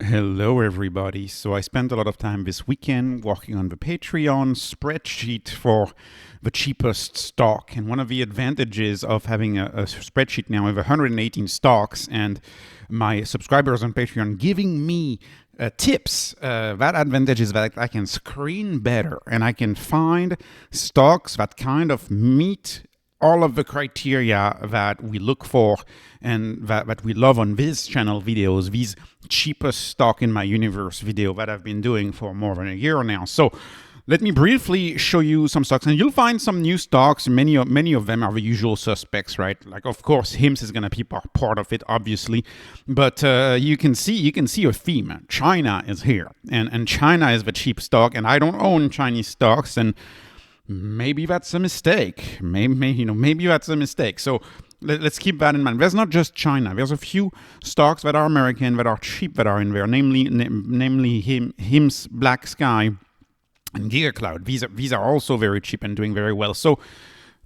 Hello, everybody. So I spent a lot of time this weekend working on the Patreon spreadsheet for the cheapest stock. And one of the advantages of having a spreadsheet now with 118 stocks and my subscribers on Patreon giving me tips, that advantage is that I can screen better and I can find stocks that kind of meet all of the criteria that we look for and that we love on this channel videos, these cheapest stock in my universe video that I've been doing for more than a year now. So let me briefly show you some stocks, and you'll find some new stocks. Many of them are the usual suspects, right? Like, of course, HIMS is going to be part of it, obviously, but you can see a theme. China is here, and China is the cheap stock, and I don't own Chinese stocks, and maybe that's a mistake. Maybe that's a mistake. So let's keep that in mind. There's not just China. There's a few stocks that are American, that are cheap, that are in there, namely HIMS, Black Sky, and Giga Cloud. These are also very cheap and doing very well. So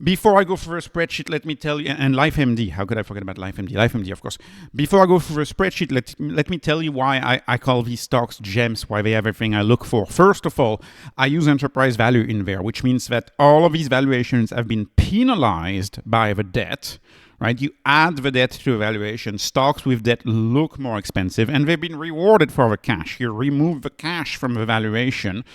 before I go through a spreadsheet, let me tell you, and LifeMD, how could I forget about LifeMD? LifeMD, of course. Before I go through a spreadsheet, let me tell you why I call these stocks gems, why they have everything I look for. First of all, I use enterprise value in there, which means that all of these valuations have been penalized by the debt, right? You add the debt to the valuation. Stocks with debt look more expensive, and they've been rewarded for the cash. You remove the cash from the valuation,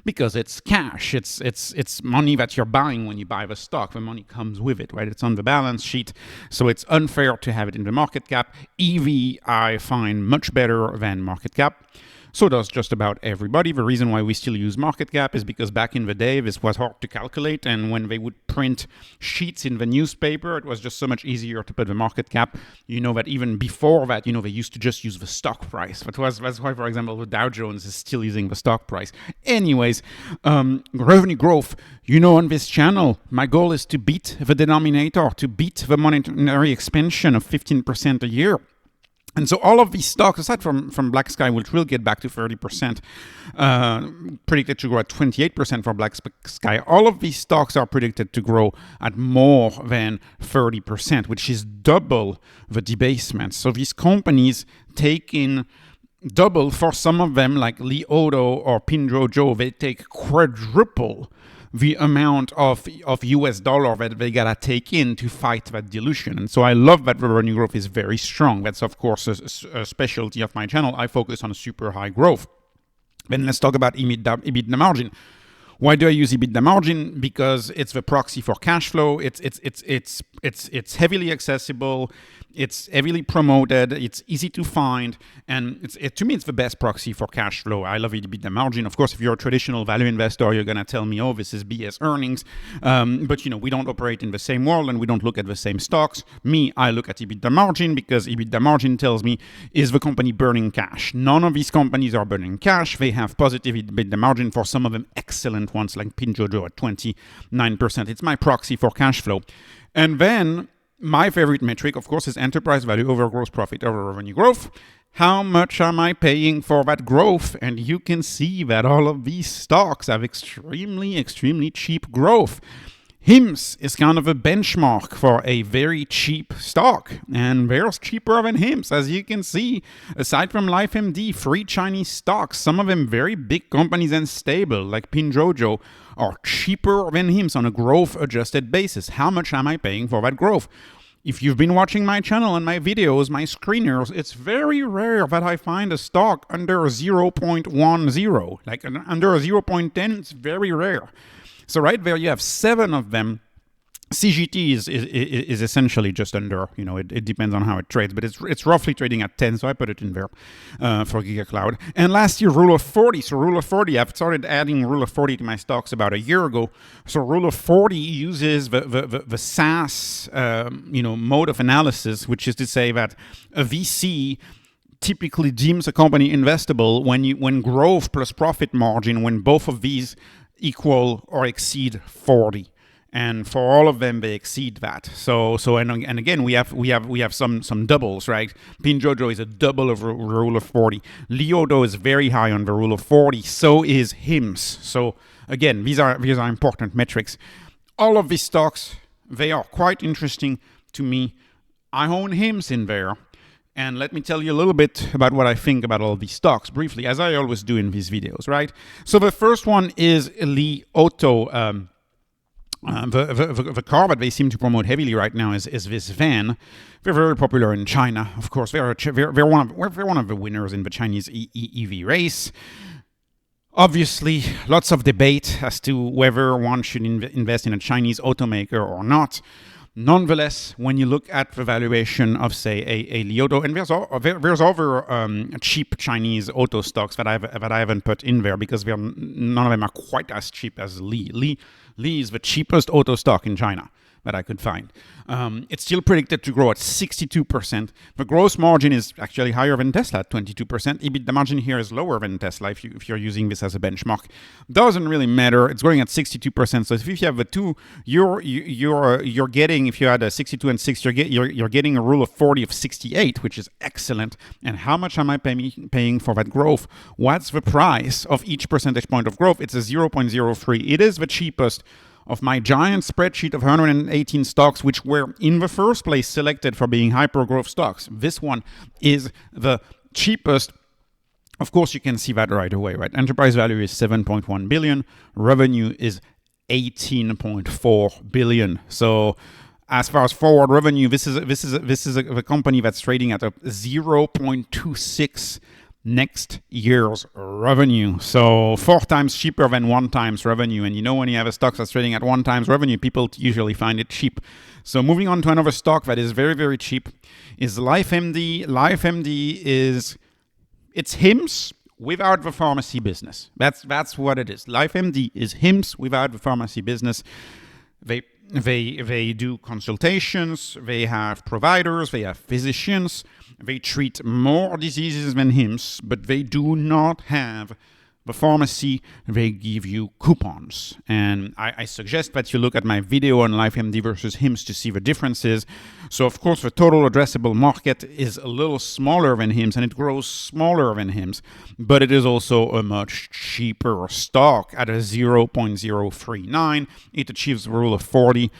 because it's cash, it's money that you're buying when you buy the stock. The money comes with it, right? It's on the balance sheet, so it's unfair to have it in the market cap. EV, I find much better than market cap. So does just about everybody. The reason why we still use market cap is because back in the day, this was hard to calculate. And when they would print sheets in the newspaper, it was just so much easier to put the market cap. You know that even before that, they used to just use the stock price. That's why, for example, the Dow Jones is still using the stock price. Anyways, revenue growth. On this channel, my goal is to beat the denominator, to beat the monetary expansion of 15% a year. And so all of these stocks, aside from Black Sky, which will get back to 30%, predicted to grow at 28% for Black Sky, all of these stocks are predicted to grow at more than 30%, which is double the debasement. So these companies take in double. For some of them, like Li Auto or Pinduoduo, they take quadruple the amount of US dollar that they gotta take in to fight that dilution. And so I love that the revenue growth is very strong. That's, of course, a specialty of my channel. I focus on super high growth. Then let's talk about EBITDA margin. Why do I use EBITDA margin? Because it's the proxy for cash flow. It's heavily accessible. It's heavily promoted. It's easy to find, and to me, it's the best proxy for cash flow. I love EBITDA margin. Of course, if you're a traditional value investor, you're gonna tell me, "Oh, this is BS earnings." But we don't operate in the same world, and we don't look at the same stocks. Me, I look at EBITDA margin because EBITDA margin tells me, is the company burning cash? None of these companies are burning cash. They have positive EBITDA margin. For some of them, excellent ones like Pinduoduo at 29%. It's my proxy for cash flow. And then my favorite metric, of course, is enterprise value over gross profit over revenue growth. How much am I paying for that growth? And you can see that all of these stocks have extremely, extremely cheap growth. HIMS is kind of a benchmark for a very cheap stock, and there's cheaper than HIMS. As you can see, aside from LifeMD, 3 Chinese stocks, some of them very big companies and stable, like Pinduoduo, are cheaper than HIMS on a growth-adjusted basis. How much am I paying for that growth? If you've been watching my channel and my videos, my screeners, it's very rare that I find a stock under 0.10. Like under 0.10, it's very rare. So right there, you have 7 of them. CGT is essentially just under, it depends on how it trades, but it's roughly trading at 10, so I put it in there for Giga Cloud. And last year, Rule of 40. So Rule of 40, I've started adding Rule of 40 to my stocks about a year ago. So Rule of 40 uses the SaaS, mode of analysis, which is to say that a VC typically deems a company investable when growth plus profit margin, when both of these equal or exceed 40. And for all of them, they exceed that. So and again, we have some doubles, right? Pinduoduo is a double of Rule of 40. Li Auto is very high on the Rule of 40. So is HIMS. So again, these are important metrics. All of these stocks, they are quite interesting to me. I own HIMS in there. And let me tell you a little bit about what I think about all these stocks briefly, as I always do in these videos, right? So the first one is Li Auto. The car that they seem to promote heavily right now is this van. They're very popular in China, of course. They're one of the winners in the Chinese EV race. Obviously, lots of debate as to whether one should invest in a Chinese automaker or not. Nonetheless, when you look at the valuation of, say, a Li Auto, and there's other cheap Chinese auto stocks that I haven't put in there because none of them are quite as cheap as Li. Li is the cheapest auto stock in China that I could find. It's still predicted to grow at 62%. The gross margin is actually higher than Tesla at 22%. EBITDA margin here is lower than Tesla if you're using this as a benchmark. Doesn't really matter. It's growing at 62%. So if you have the two, you're getting, if you had a 62 and 6, you're getting a rule of 40 of 68, which is excellent. And how much am I paying for that growth? What's the price of each percentage point of growth? It's a 0.03. It is the cheapest of my giant spreadsheet of 118 stocks, which were in the first place selected for being hyper-growth stocks. This one is the cheapest. Of course, you can see that right away, right? Enterprise value is 7.1 billion. Revenue is 18.4 billion. So as far as forward revenue, this is a company that's trading at a 0.26 next year's revenue. So 4 times cheaper than 1 times revenue. And when you have a stock that's trading at 1 times revenue, people usually find it cheap. So moving on to another stock that is very, very cheap is LifeMD. LifeMD it's HIMSS without the pharmacy business. That's what it is. LifeMD is HIMSS without the pharmacy business. They do consultations, they have providers, they have physicians, they treat more diseases than HIMSS, but they do not have the pharmacy. They give you coupons. And I suggest that you look at my video on LifeMD versus HIMSS to see the differences. So of course the total addressable market is a little smaller than HIMSS and it grows smaller than HIMSS, but it is also a much cheaper stock at a 0.039. It achieves the rule of 40.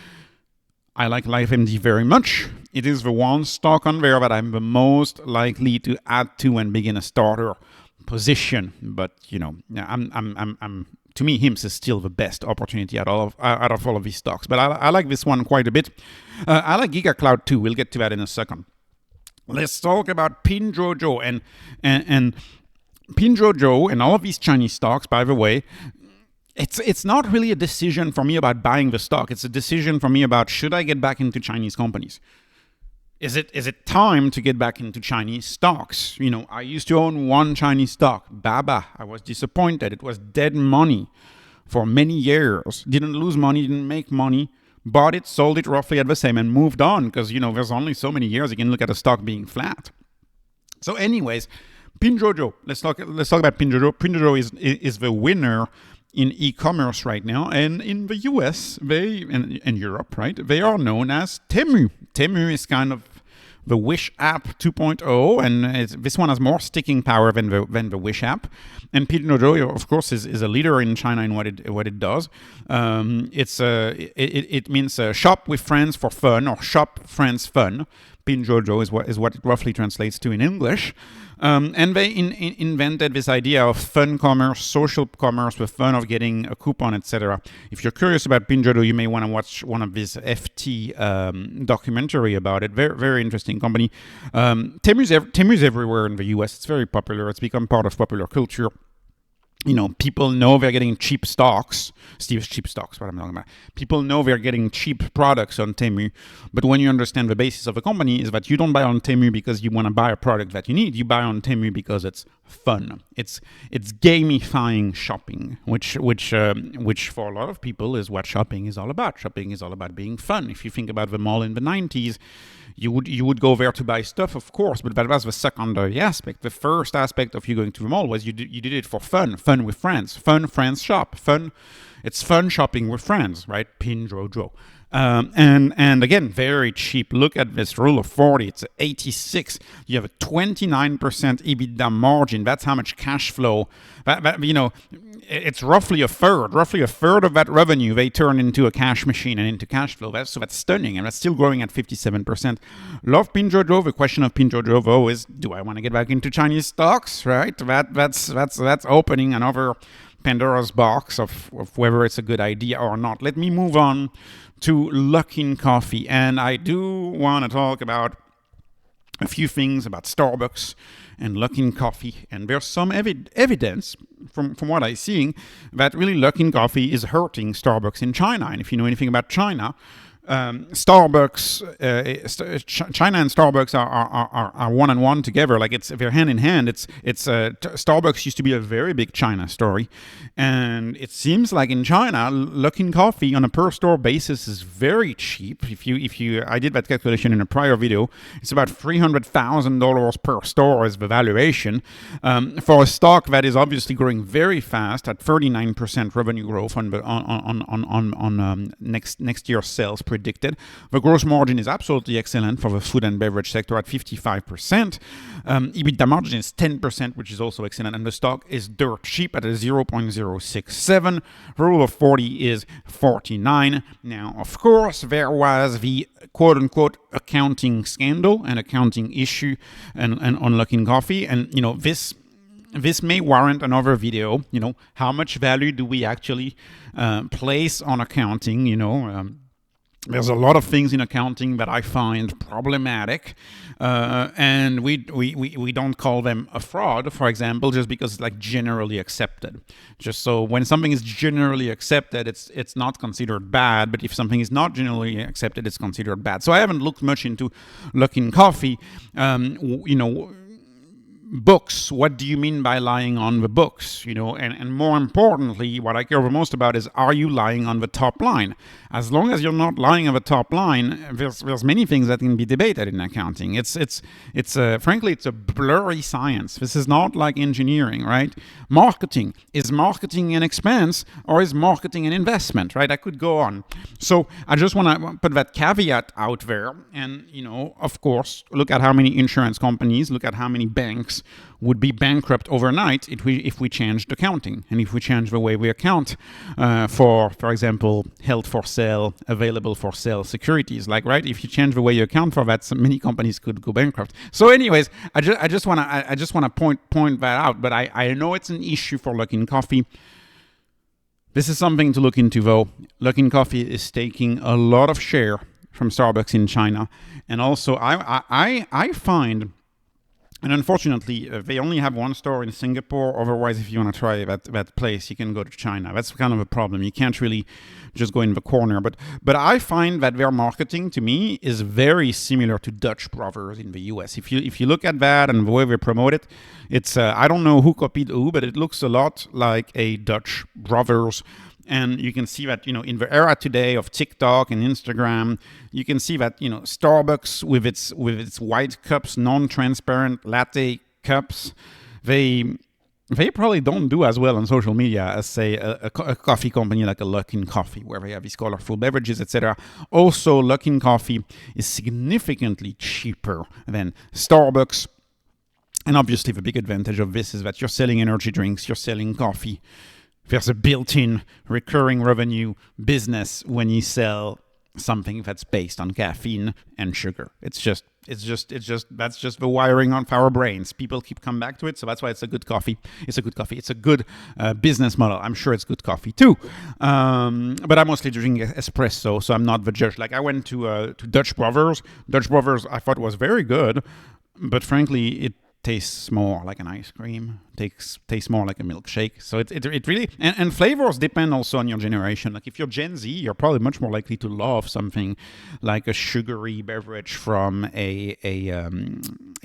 I like LifeMD very much. It is the one stock on there that I'm the most likely to add to and begin a starter position. But I'm to me, HIMSS is still the best opportunity out of all of these stocks. But I like this one quite a bit. I like Giga Cloud too. We'll get to that in a second. Let's talk about Pinduoduo and Pinduoduo and all of these Chinese stocks. By the way, it's not really a decision for me about buying the stock. It's a decision for me about should I get back into Chinese companies. Is it time to get back into Chinese stocks? I used to own one Chinese stock, Baba. I was disappointed. It was dead money for many years. Didn't lose money, didn't make money. Bought it, sold it roughly at the same and moved on because, there's only so many years you can look at a stock being flat. So anyways, Pinduoduo. Let's talk about Pinduoduo. Pinduoduo is the winner in e-commerce right now, and in the US, and Europe, right? They are known as Temu. Temu is kind of the Wish app 2.0, and this one has more sticking power than the Wish app. And Pinduoduo, of course, is a leader in China in what it does. It means shop with friends for fun, or shop friends fun. Pinduoduo is what it roughly translates to in English. And they invented this idea of fun commerce, social commerce, with fun of getting a coupon, etc. If you're curious about Pinduoduo, you may want to watch one of these FT documentary about it. Very, very interesting company. Temu's everywhere in the US. It's very popular. It's become part of popular culture. People know they're getting cheap stocks. Cheap stocks, what I'm talking about. People know they're getting cheap products on Temu. But when you understand the basis of a company is that you don't buy on Temu because you want to buy a product that you need. You buy on Temu because it's fun. It's gamifying shopping, which for a lot of people is what shopping is all about. Shopping is all about being fun. If you think about the mall in the 90s, you would go there to buy stuff, of course, but that was the secondary aspect. The first aspect of you going to the mall was you did it for fun with friends, fun friends shop, fun. It's fun shopping with friends, right? Pinduoduo. And again, very cheap. Look at this rule of 40. It's 86. You have a 29% EBITDA margin. That's how much cash flow. It's roughly a third of that revenue they turn into a cash machine and into cash flow. That's stunning, and that's still growing at 57%. Love Pinjojo. The question of Pinjojo is, do I want to get back into Chinese stocks? Right. That's opening another Pandora's box of whether it's a good idea or not. Let me move on to Luckin Coffee, and I do want to talk about a few things about Starbucks and Luckin Coffee, and there's some evidence from what I'm seeing that really Luckin Coffee is hurting Starbucks in China. And if you know anything about China, Starbucks, China and Starbucks are one on one together. Like they're hand in hand. Starbucks used to be a very big China story, and it seems like in China, Luckin Coffee on a per store basis is very cheap. I did that calculation in a prior video. It's about $300,000 per store is the valuation for a stock that is obviously growing very fast at 39% revenue growth on next year's sales predicted. The gross margin is absolutely excellent for the food and beverage sector at 55%. EBITDA margin is 10%, which is also excellent, and the stock is dirt cheap at a 0.067. Rule of 40 is 49. Now, of course, there was the quote-unquote accounting scandal and accounting issue and on Luckin Coffee, and this may warrant another video. How much value do we actually place on accounting? There's a lot of things in accounting that I find problematic, and we don't call them a fraud, for example, just because it's like generally accepted. Just so when something is generally accepted, it's not considered bad, but if something is not generally accepted, it's considered bad. So I haven't looked much into Luckin Coffee. Books. What do you mean by lying on the books? And more importantly, what I care the most about is, are you lying on the top line? As long as you're not lying on the top line, there's many things that can be debated in accounting. Frankly, it's a blurry science. This is not like engineering, right? Marketing. Is marketing an expense or is marketing an investment, right? I could go on. So I just want to put that caveat out there. And, of course, look at how many insurance companies, look at how many banks would be bankrupt overnight if we changed accounting, and if we change the way we account for example, held for sale, available for sale securities. Right? If you change the way you account for that, many companies could go bankrupt. So, anyways, I just want to point that out. But I know it's an issue for Luckin Coffee. This is something to look into, though. Luckin Coffee is taking a lot of share from Starbucks in China, and also I find. And unfortunately, they only have one store in Singapore. Otherwise, if you want to try that place, you can go to China. That's kind of a problem. You can't really just go in the corner. But I find that their marketing, to me, is very similar to Dutch Brothers in the US. If you look at that and the way they promote it, it's I don't know who copied who, but it looks a lot like a Dutch Brothers. And you can see that, in the era today of TikTok and Instagram, you can see that, Starbucks with its white cups, non-transparent latte cups, they probably don't do as well on social media as, say, a coffee company like a Luckin Coffee, where they have these colorful beverages, etc. Also, Luckin Coffee is significantly cheaper than Starbucks. And obviously, the big advantage of this is that you're selling energy drinks, you're selling coffee. There's a built-in recurring revenue business when you sell something that's based on caffeine and sugar. It's just that's just the wiring of our brains. People keep coming back to it, so that's why it's a good coffee. It's a good coffee. It's a good business model. I'm sure it's good coffee too. But I mostly drink espresso, so I'm not the judge. Like I went to Dutch Brothers. Dutch Brothers I thought was very good, but frankly it tastes more like an ice cream, tastes more like a milkshake. So it really, and flavors depend also on your generation. Like if you're Gen Z, you're probably much more likely to love something like a sugary beverage from a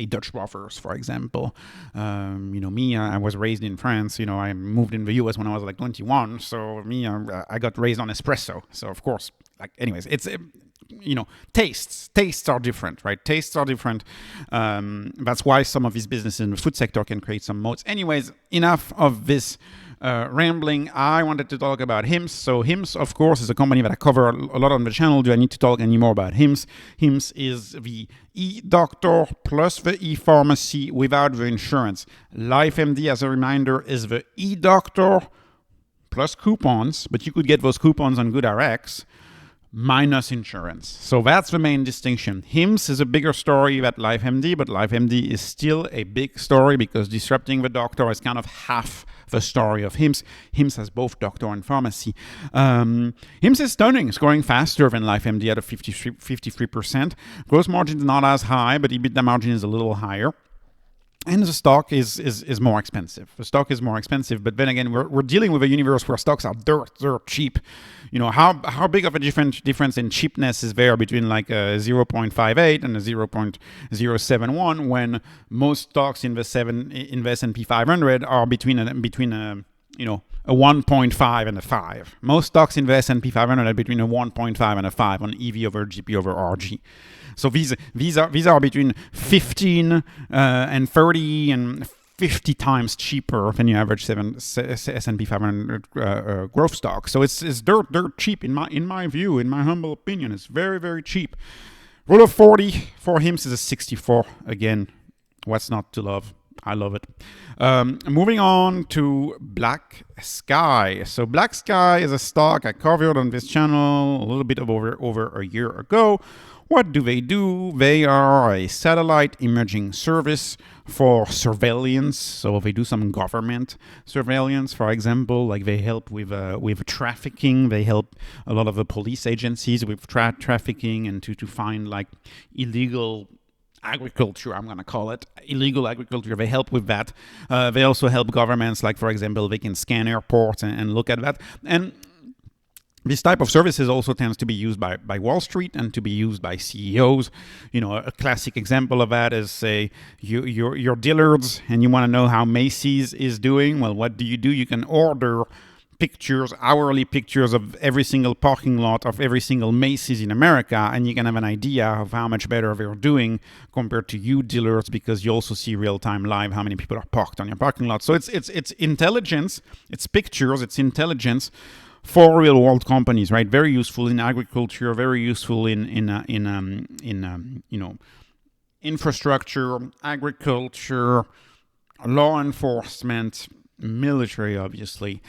Dutch Brothers, for example. Me, I was raised in France. I moved in the US when I was like 21. So I got raised on espresso. So of course, anyways, it's tastes are different, right? Tastes are different. That's why some of these businesses in the food sector can create some moats. Anyways, enough of this rambling. I wanted to talk about HIMSS. So HIMSS, of course, is a company that I cover a lot on the channel. Do I need to talk any more about HIMSS? HIMSS is the e-doctor plus the e-pharmacy without the insurance. LifeMD, as a reminder, is the e-doctor plus coupons, but you could get those coupons on GoodRx minus insurance. So that's the main distinction. HIMSS is a bigger story than LifeMD, but LifeMD is still a big story because disrupting the doctor is kind of half the story of HIMSS. HIMSS has both doctor and pharmacy. HIMSS is stunning. It's growing faster than LifeMD at a 53%. Gross margin is not as high, but EBITDA margin is a little higher. And the stock is more expensive. The stock is more expensive, but then again, we're dealing with a universe where stocks are dirt cheap. You know, how big of a difference in cheapness is there between like a 0.58 and a 0.071 when most stocks in the S&P 500 are between a 1.5 and a 5. Most stocks in the S&P 500 are between a 1.5 and a 5 on EV over GP over RG. So these are between 15 and 30 and 50 times cheaper than your average S&P 500 growth stock. So it's dirt cheap in my view, in my humble opinion. It's very, very cheap. Rule of 40 for HIMSS is a 64. Again, what's not to love? I love it. Moving on to Black Sky. So Black Sky is a stock I covered on this channel a little bit over a year ago. What do? They are a satellite imaging service for surveillance. So they do some government surveillance, for example, like they help with trafficking. They help a lot of the police agencies with trafficking and to find like illegal agriculture, I'm going to call it, illegal agriculture. They help with that. They also help governments, like, for example, they can scan airports and look at that. And this type of services also tends to be used by Wall Street and to be used by CEOs. You know, a classic example of that is, say, you're Dillard's and you want to know how Macy's is doing. Well, what do? You can order hourly pictures of every single parking lot of every single Macy's in America, and you can have an idea of how much better they're doing compared to you Dillard's, because you also see real-time live how many people are parked on your parking lot. So it's intelligence, it's pictures, it's intelligence for real-world companies, right? Very useful in agriculture, very useful in infrastructure, agriculture, law enforcement, military, obviously.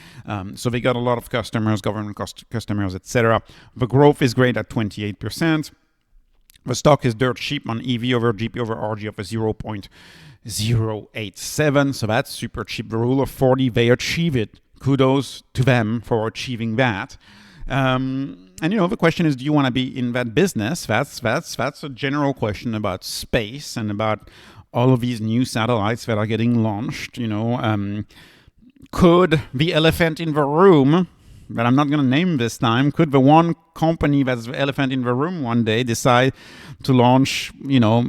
So they got a lot of customers, government customers, etc. The growth is great at 28%. The stock is dirt cheap on EV over GP over RG of a 0.087. So that's super cheap. The rule of 40, they achieve it. Kudos to them for achieving that. And the question is, do you want to be in that business? That's a general question about space and about all of these new satellites that are getting launched. Could the elephant in the room, that I'm not going to name this time, could the one company that's the elephant in the room one day decide to launch,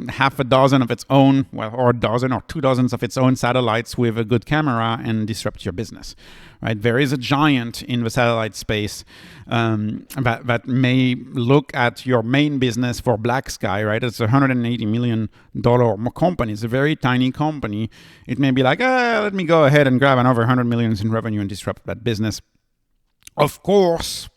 half a dozen of its own, or a dozen or 2 dozens of its own satellites with a good camera and disrupt your business, right? There is a giant in the satellite space that may look at your main business for Black Sky, right? It's a $180 million company. It's a very tiny company. It may be like, let me go ahead and grab another 100 million in revenue and disrupt that business. Of course,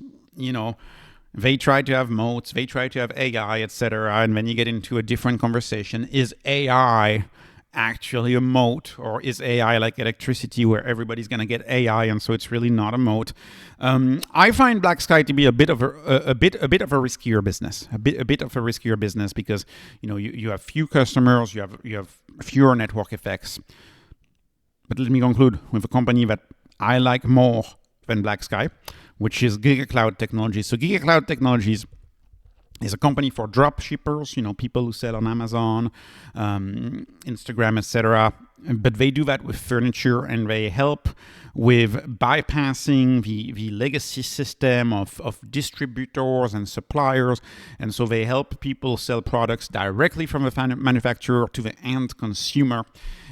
they try to have moats, they try to have AI, etc. And then you get into a different conversation. Is AI actually a moat, or is AI like electricity where everybody's going to get AI and so it's really not a moat? I find Black Sky to be a bit of a riskier business, a bit of a riskier business because you have few customers, you have fewer network effects. But let me conclude with a company that I like more than Black Sky, which is Giga Cloud Technologies. So Giga Cloud Technologies is a company for drop shippers, people who sell on Amazon, Instagram, etc. But they do that with furniture, and they help with bypassing the legacy system of distributors and suppliers. And so they help people sell products directly from the manufacturer to the end consumer.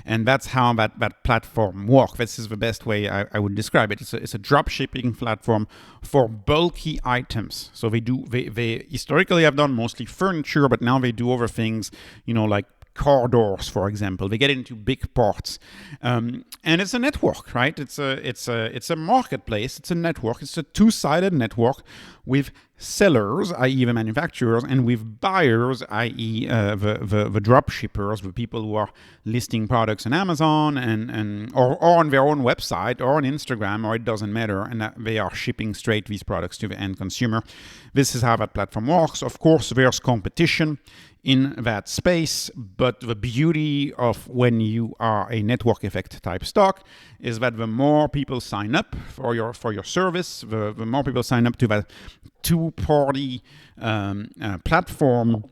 And that's how that platform works. This is the best way I would describe it. It's a drop shipping platform for bulky items. So they historically have done mostly furniture, but now they do other things, like car doors, for example. They get into big parts, and it's a network, right? It's a marketplace. It's a network. It's a two-sided network with sellers, i.e. the manufacturers, and with buyers, i.e. the drop shippers, the people who are listing products on Amazon or on their own website or on Instagram, or it doesn't matter, and that they are shipping straight these products to the end consumer. This is how that platform works. Of course, there's competition in that space, but the beauty of when you are a network effect type stock is that the more people sign up for your service, the more people sign up to that two-party platform,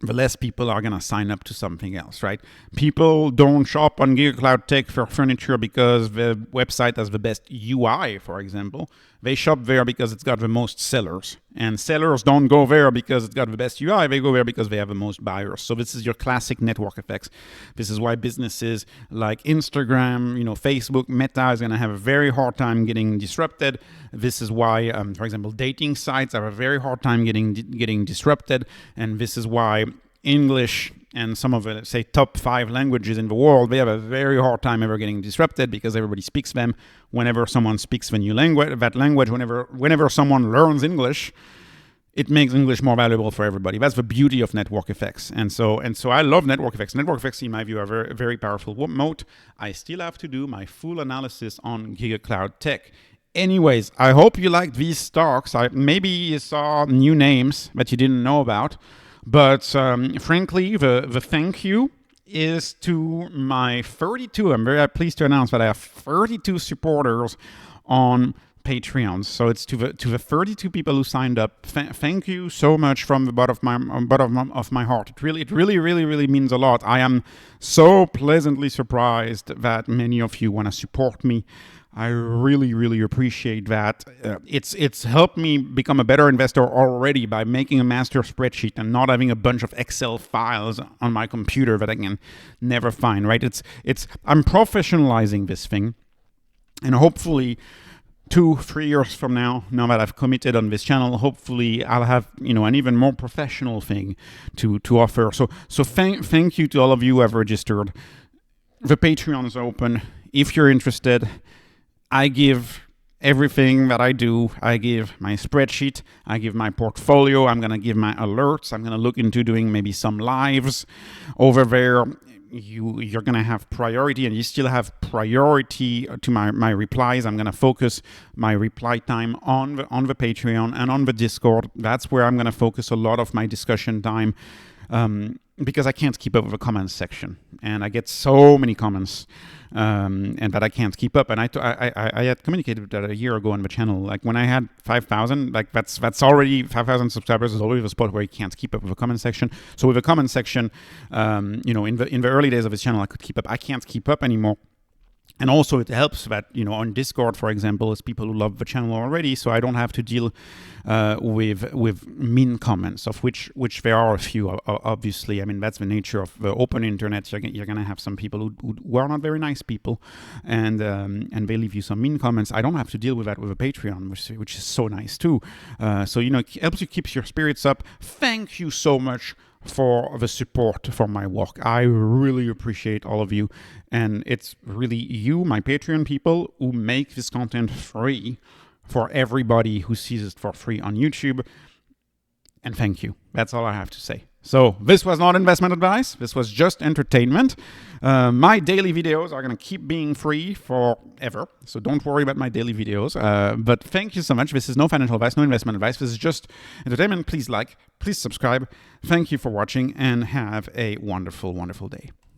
the less people are going to sign up to something else, right? People don't shop on Giga Cloud Tech for furniture because the website has the best UI, for example. They shop there because it's got the most sellers. And sellers don't go there because it's got the best UI. They go there because they have the most buyers. So this is your classic network effects. This is why businesses like Instagram, Facebook, Meta is going to have a very hard time getting disrupted. This is why, for example, dating sites have a very hard time getting disrupted. And this is why English and some of the, say, top 5 languages in the world, they have a very hard time ever getting disrupted because everybody speaks them. Whenever someone speaks the new language, whenever someone learns English, it makes English more valuable for everybody. That's the beauty of network effects. And so I love network effects. Network effects, in my view, are very, very powerful moat. I still have to do my full analysis on Giga Cloud Tech. Anyways, I hope you liked these stocks. Maybe you saw new names that you didn't know about. But frankly, the thank you is to my 32. I'm very pleased to announce that I have 32 supporters on Patreon. So it's to the 32 people who signed up. Thank you so much from the bottom of my heart. It really means a lot. I am so pleasantly surprised that many of you want to support me. I really appreciate that. It's helped me become a better investor already by making a master spreadsheet and not having a bunch of Excel files on my computer that I can never find, right? I'm professionalizing this thing, and hopefully 2-3 years from now that I've committed on this channel, hopefully I'll have an even more professional thing to offer. So thank you to all of you who have registered. The Patreon is open. If you're interested, I give everything that I do. I give my spreadsheet. I give my portfolio. I'm going to give my alerts. I'm going to look into doing maybe some lives over there. You're going to have priority, and you still have priority to my replies. I'm going to focus my reply time on the Patreon and on the Discord. That's where I'm going to focus a lot of my discussion time. Because I can't keep up with the comments section, and I get so many comments, and that I can't keep up. And I had communicated that a year ago on the channel. Like when I had 5,000, like that's already 5,000 subscribers is already the spot where you can't keep up with the comment section. So with the comment section, in the early days of this channel, I could keep up. I can't keep up anymore. And also it helps that, on Discord, for example, is people who love the channel already, so I don't have to deal with mean comments, of which there are a few, obviously. I mean, that's the nature of the open internet. You're going to have some people who are not very nice people, and they leave you some mean comments. I don't have to deal with that with a Patreon, which is so nice too. So, it helps you keep your spirits up. Thank you so much for the support for my work. I really appreciate all of you, and it's really you, my Patreon people, who make this content free for everybody who sees it for free on YouTube. And thank you. That's all I have to say. So this was not investment advice. This was just entertainment. My daily videos are going to keep being free forever. So don't worry about my daily videos. But thank you so much. This is no financial advice, no investment advice. This is just entertainment. Please like, please subscribe. Thank you for watching, and have a wonderful day.